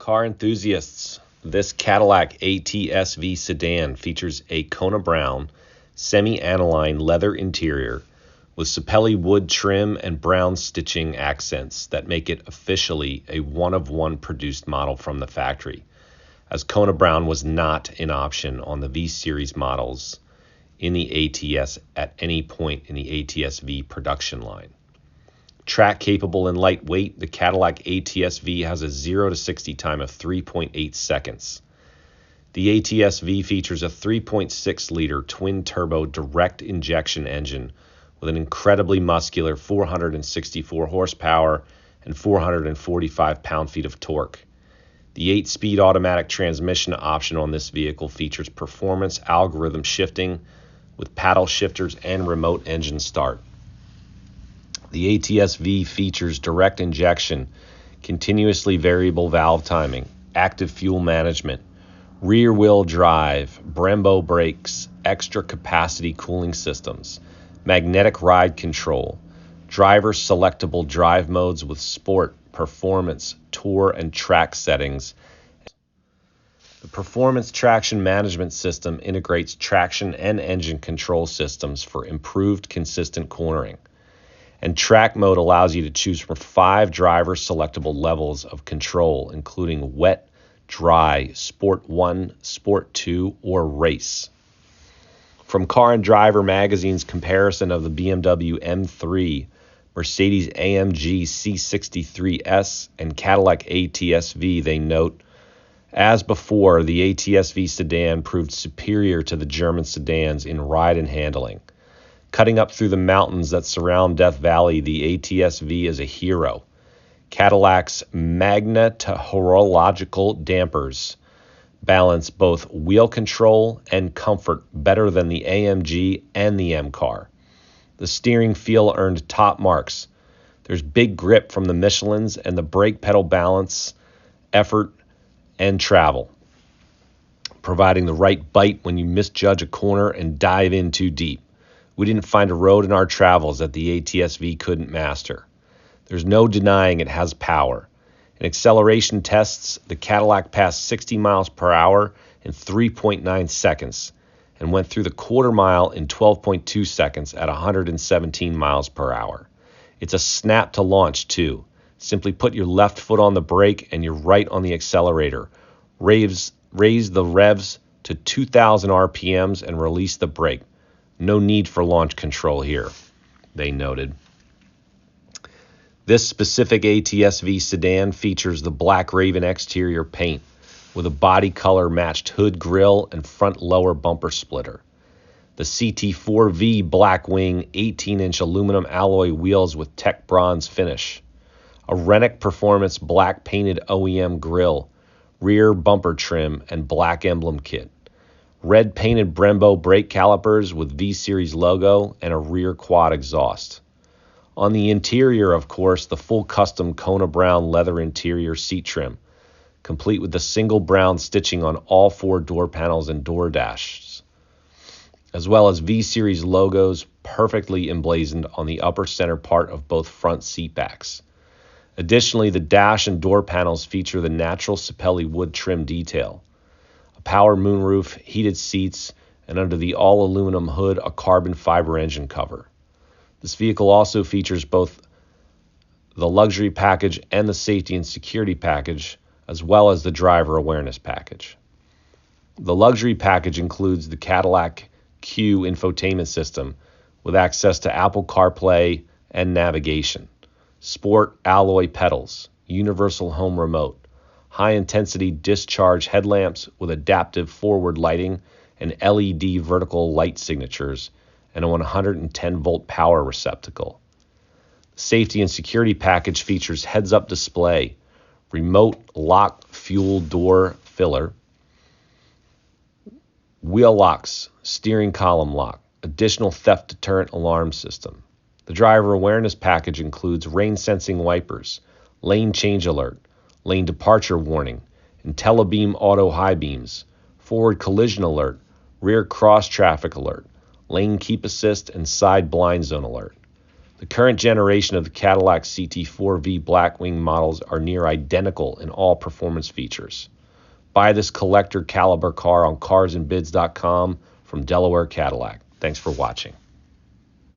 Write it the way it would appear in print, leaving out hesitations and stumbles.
Car enthusiasts, this Cadillac ATS-V Sedan features a Kona brown, semi-aniline leather interior with sapelli wood trim and brown stitching accents that make it officially a one-of-one produced model from the factory, as Kona brown was not an option on the V-Series models in the ATS at any point in the ATS-V production line. Track capable and lightweight, the Cadillac ATS-V has a 0 to 60 time of 3.8 seconds. The ATS-V features a 3.6-liter twin-turbo direct injection engine with an incredibly muscular 464 horsepower and 445 pound-feet of torque. The 8-speed automatic transmission option on this vehicle features performance algorithm shifting with paddle shifters and remote engine start. The ATS-V features direct injection, continuously variable valve timing, active fuel management, rear-wheel drive, Brembo brakes, extra capacity cooling systems, magnetic ride control, driver selectable drive modes with sport, performance, tour, and track settings. The Performance Traction Management System integrates traction and engine control systems for improved consistent cornering. And track mode allows you to choose from 5 driver selectable levels of control, including wet, dry, Sport 1, Sport 2, or race. From Car and Driver magazine's comparison of the BMW M3, Mercedes-AMG C63S, and Cadillac ATS-V, they note, as before, the ATS-V sedan proved superior to the German sedans in ride and handling. Cutting up through the mountains that surround Death Valley, the ATS-V is a hero. Cadillac's magnetohorological dampers balance both wheel control and comfort better than the AMG and the M-Car. The steering feel earned top marks. There's big grip from the Michelins, and the brake pedal balance, effort, and travel, providing the right bite when you misjudge a corner and dive in too deep. We didn't find a road in our travels that the ATS-V couldn't master. There's no denying it has power. In acceleration tests, the Cadillac passed 60 miles per hour in 3.9 seconds and went through the quarter mile in 12.2 seconds at 117 miles per hour. It's a snap to launch, too. Simply put your left foot on the brake and your right on the accelerator. Raise the revs to 2,000 RPMs and release the brake. No need for launch control here, they noted. This specific ATS-V sedan features the Black Raven exterior paint with a body color matched hood grille and front lower bumper splitter. The CT4V Blackwing 18-inch aluminum alloy wheels with tech bronze finish. A Rennick Performance black painted OEM grille, rear bumper trim, and black emblem kit. Red painted Brembo brake calipers with V-Series logo and a rear quad exhaust. On the interior, of course, the full custom Kona brown leather interior seat trim, complete with the single brown stitching on all 4 door panels and door dashes, as well as V-Series logos perfectly emblazoned on the upper center part of both front seat backs. Additionally, the dash and door panels feature the natural sapelli wood trim detail, a power moonroof, heated seats, and under the all-aluminum hood, a carbon fiber engine cover. This vehicle also features both the luxury package and the safety and security package, as well as the driver awareness package. The luxury package includes the Cadillac Q infotainment system with access to Apple CarPlay and navigation, sport alloy pedals, universal home remote, high-intensity discharge headlamps with adaptive forward lighting and LED vertical light signatures, and a 110-volt power receptacle. The safety and security package features heads-up display, remote lock fuel door filler, wheel locks, steering column lock, additional theft deterrent alarm system. The driver awareness package includes rain-sensing wipers, lane change alert, lane departure warning, IntelliBeam auto high beams, forward collision alert, rear cross traffic alert, lane keep assist, and side blind zone alert. The current generation of the Cadillac CT4V Blackwing models are near identical in all performance features. Buy this collector caliber car on carsandbids.com from Delaware Cadillac. Thanks for watching.